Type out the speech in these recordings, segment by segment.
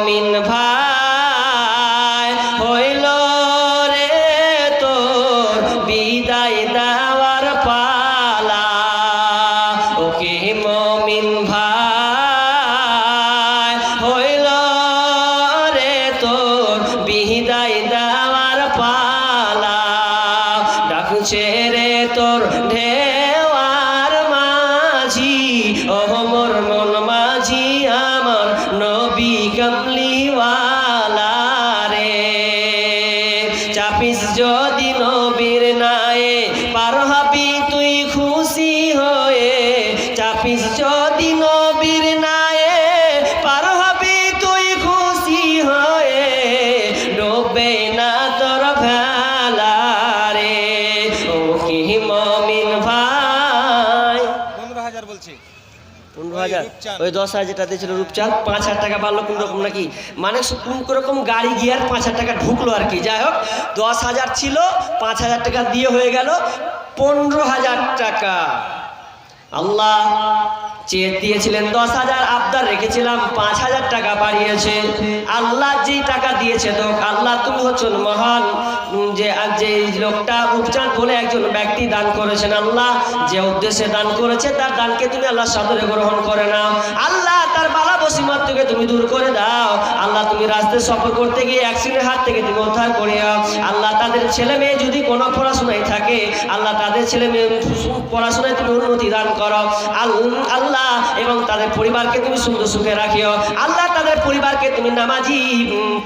মমিন ভাই হইল রে তোর বিদায় দেওয়ার পালা। ওকে মমিন ভাই হইল রে তোর বিদায় দেওয়ার পালা। ডাকছে রে তোর ঢেওয়ার মাঝি, ও মোর মন মাঝি আমার নবী কামলিওয়ালা রে। চাপিস যদি নবীর নায়ে পার হবি তুই খুশি হয়ে। চাপিস যদি নবীর নায়ে পার হবি তুই খুশি হয়ে। ডোবে না তোর ভেলা রে। ও কি মমিন ভাই 15,000 বলছি। 15,000 ওই 10,000 যেটা দিয়েছিল রূপচাঁদ 5,000 টাকা বাড়লো কোন রকম নাকি, মানে কোন রকম গাড়ি গিয়ার 5,000 টাকা ঢুকলো আর কি। যাই হোক 10,000 ছিল, 5,000 টাকা দিয়ে হয়ে গেল 15,000 টাকা। আল্লাহ চেয়ে দিয়েছিলেন 10,000, আবদার রেখেছিলাম 5,000 টাকা বাড়িয়েছে। আল্লাহ যে টাকা দিয়েছে তো আল্লাহ তুমি হচ্ছেন মহান। যে লোকটা রূপচাঁদ বলে একজন ব্যক্তি দান করেছেন, আল্লাহ যে উদ্দেশ্যে দান করেছে তার দানকে তুমি আল্লাহ সাদরে গ্রহণ করে নাও। আল্লাহ তার বালা মুসিবত থেকে তুমি দূর করে দাও। আল্লাহ তুমি রাস্তায় সফর করতে গিয়ে অ্যাক্সিডেন্টের হাত থেকে তুমি উদ্ধার করে দাও। আল্লাহ তাদের ছেলে মেয়ে যদি কোনো পড়াশোনায় থাকে, আল্লাহ তাদের ছেলে মেয়ে পড়াশোনায় তুমি উন্নতি দান করো আল্লাহ। এবং তাদের পরিবারকে তুমি সুন্দর সুখে রাখিও আল্লাহ। তাদের পরিবারকে তুমি নামাজি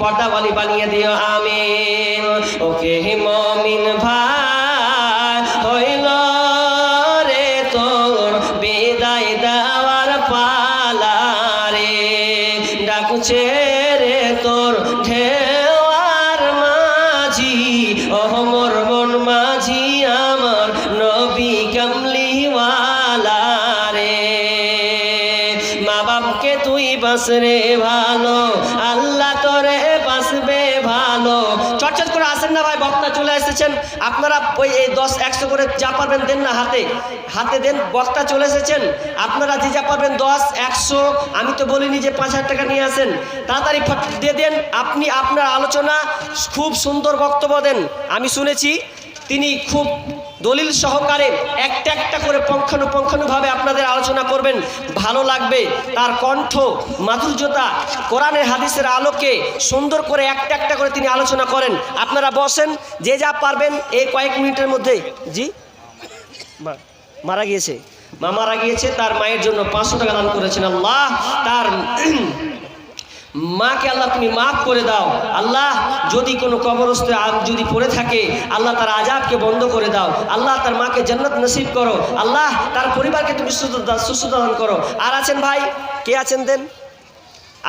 পর্দাওয়ালি বানিয়ে দিও, আমিন। ওকে মমিন ভাই হইল রে তোর বিদায় দেওয়ার পালা রে। ডাকছে রে তোর ঢেওয়ার মাঝি, ও মোর মন মাঝি আমার নবী কামলিওয়ালা রে। মা বাপকে তুই বাসরে ভালো, আল্লাহ তোরে বাসবে ভালো। চটচট করে আসেন না ভাই, বক্তা চলে এসেছেন। আপনারা ওই 10-100 করে যা পারবেন দেন না, হাতে দেন। বক্তা চলে এসেছেন, আপনারা যে যা পারবেন 10-100, আমি তো বলিনি যে 5,000 টাকা নিয়ে আসেন। তাড়াতাড়ি দিয়ে দেন। আপনি আপনার আলোচনা খুব সুন্দর বক্তব্য দেন, আমি শুনেছি। তিনি খুব দলিল সহকারে একটা একটা করে পুঙ্খানুপুঙ্খানুভাবে আপনাদের আলোচনা করবেন, ভালো লাগবে। তার কণ্ঠ মাধুর্যতা কোরআনের হাদিসের আলোকে সুন্দর করে একটা একটা করে তিনি আলোচনা করেন। আপনারা বসেন, যে যা পারবেন এই কয়েক মিনিটের মধ্যে। জি মারা গিয়েছে, মা মারা গিয়েছে, তার মায়ের জন্য 500 টাকা দান করেছেন। আল্লাহ তার মাকে আল্লাহ তুমি মাফ করে দাও। আল্লাহ যদি কোনো কবরস্থে যদি পড়ে থাকে, আল্লাহ তার আযাবকে বন্ধ করে দাও। আল্লাহ তার মাকে জান্নাত নসিব করো। আল্লাহ তার পরিবারকে তুমি সুস্থতা দান করো। আর আছেন ভাই, কে আছেন দেন?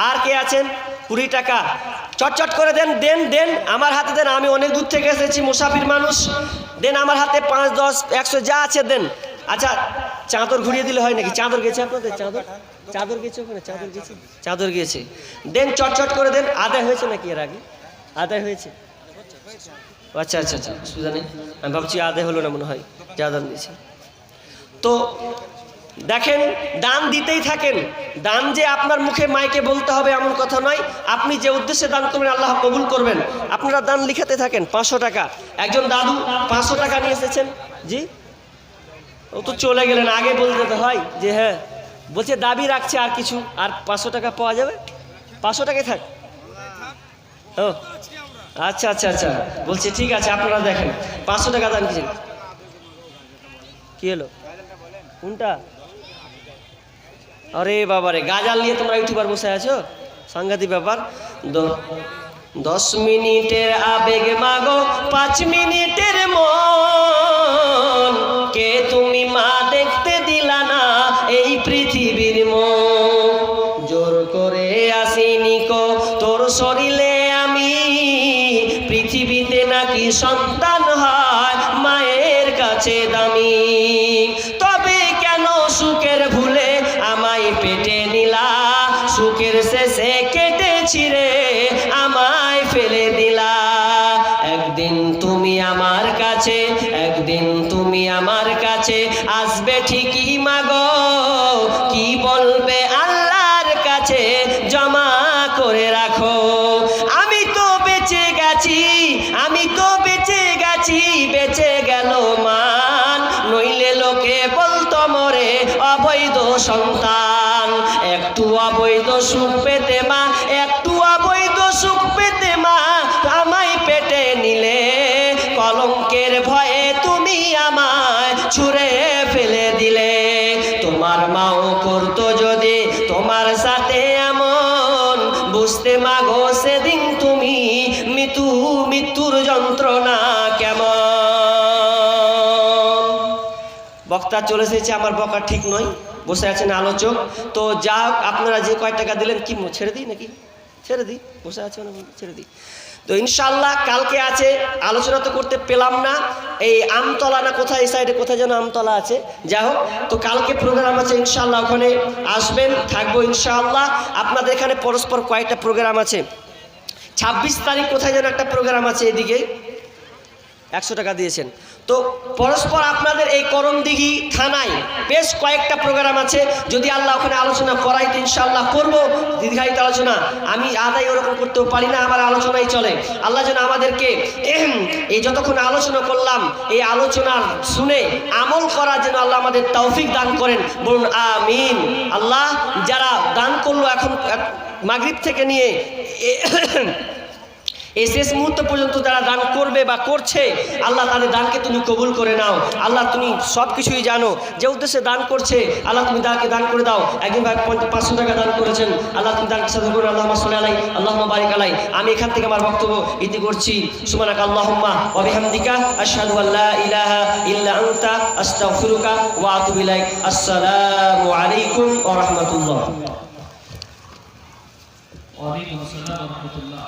আর কে আছেন? 20 টাকা চটচট করে দেন, দেন দেন, আমার হাতে দেন। আমি অনেক দূর থেকে এসেছি, মুসাফির মানুষ, দেন আমার হাতে 5, 10, 100 যা আছে দেন। আচ্ছা চাদর ঘুরিয়ে দিলে হয় নাকি? চাদর গেছে আপনাদের? চাদর গেছে ওখানে? চাদর গিয়েছে, দেন চটচট করে দেন। আদায় হয়েছে নাকি এর আগে? আদায় হয়েছে? আচ্ছা আচ্ছা আচ্ছা, অসুবিধা নেই। আমি ভাবছি আদায় হলো না মনে হয়, যা দান দিয়েছি। তো দেখেন, দান দিতেই থাকেন। দান যে আপনার মুখে মাইকে বলতে হবে এমন কথা নয়। আপনি যে উদ্দেশ্যে দান করবেন আল্লাহ কবুল করবেন। আপনারা দান লিখাতে থাকেন। 500 টাকা একজন দাদু 500 টাকা নিয়ে এসেছেন। জি ও তো চলে গেলেন, আগে বলতে তো হয় যে হ্যাঁ, বলছে দাবি রাখছে আর কিছু, আর 500 টাকা পাওয়া যাবে। 500 টাকাই থাক। ও আচ্ছা আচ্ছা আচ্ছা, বলছে ঠিক আছে। আপনারা দেখেন 500 টাকা দান দিয়েছেন। কি হলো কোনটা? আরে বাবারে, গাজাল নিয়ে তোমরা ইউটিউবার বসে আছো, সাংঘাতিক ব্যাপার। 10 মিনিটের আবেগ মাগো 5 মিনিটের মন, কে তুমি মা দেখতে দিলা না এই পৃথিবীর মন। জোর করে আসিনি কো তোর শরীরে আমি, পৃথিবীতে নাকি সন্তান হয় মায়ের কাছে দামি। তবে কেন সুখের ভুলে আমায় পেটে নিলা, সুখের শেষে কেটে ছিঁড়ে আমায় ফেলে দিলা। একদিন তুমি আমার কাছে, একদিন তুমি আমার কাছে আসবে ঠিকই মাগো, কি বলবে আল্লাহর কাছে জমা করে রাখ। রাখো। আমি তো বেঁচে গেছি, আমি তো বেঁচে গেছি, বেঁচে গেল মান, নইলে লোকে বলতো মরে অবৈধ সন্তান। একটু অবৈধ সুখ পেতে মা, একটু অবৈধ সুখ পেতে মা আমায় পেটে নিলে, কলঙ্কের ভয়ে তুমি আমায় ছুঁড়ে ফেলে দিলে। তোমার মাও করতো যদি তোমার সাথে এমন, বুঝতে মাগো সেদিন তুমি মৃত্যুর যন্ত্রণা কেমন। বক্তা চলে এসেছে, আমার বকা ঠিক নয়, বসে আছেন আলোচক। তো যা হোক, আপনারা যে কয় টাকা দিলেন কি ছেড়ে দিই নাকি? ছেড়ে দিই, বসে আছে ছেড়ে দিই। তো ইনশাল্লাহ কালকে আছে, আলোচনা তো করতে পেলাম না, এই আমতলা না কোথায়, এই সাইডে কোথায় যেন আমতলা আছে, যাই হোক। তো কালকে প্রোগ্রাম আছে ইনশাল্লাহ, ওখানে আসবেন, থাকবো ইনশাআল্লাহ। আপনাদের এখানে পরস্পর কয়েকটা প্রোগ্রাম আছে। 26 তারিখ কোথায় যেন একটা প্রোগ্রাম আছে, এদিকে 100 টাকা দিয়েছেন। তো পরস্পর আপনাদের এই করমদিঘি থানায় বেশ কয়েকটা প্রোগ্রাম আছে, যদি আল্লাহ ওখানে আলোচনা করাই তো ইনশাআল্লাহ করবো। দীর্ঘায়িত আলোচনা আমি আদায় ওরকম করতেও পারি না, আমার আলোচনাই চলে। আল্লাহ যেন আমাদেরকে এই যতক্ষণ আলোচনা করলাম, এই আলোচনা শুনে আমল করার জন্য আল্লাহ আমাদের তৌফিক দান করেন, বলুন আমিন। আল্লাহ যারা দান করলো এখন মাগরিব থেকে নিয়ে এই শেষ মুহূর্ত পর্যন্ত যারা দান করবে বা করছে, আল্লাহ তাদের দানকে তুমি কবুল করে নাও। আল্লাহ তুমি সব কিছুই জানো, যে উদ্দেশ্যে দান করছে আল্লাহ তুমি তাকে দান করে দাও। একদিন ভাই 500 টাকা দান করেছেন, আল্লাহ তুমি দানকে সাথে করো। আল্লাহুম্মা সাল্লি আলাই, আল্লাহুম্মা বারিক আলাই। আমি এখান থেকে আমার বক্তব্য ইতি করছি। সুবহানাকা আল্লাহুম্মা ওয়া বিহামদিকা আশহাদু আল্লা ইলাহা ইল্লা আনতা আস্তাগফিরুকা ওয়া আতুবু ইলাইক। আসসালামু আলাইকুম ওয়া রাহমাতুল্লাহ। ওয়া আলাইকুম আসসালাম ওয়া রাহমাতুল্লাহ।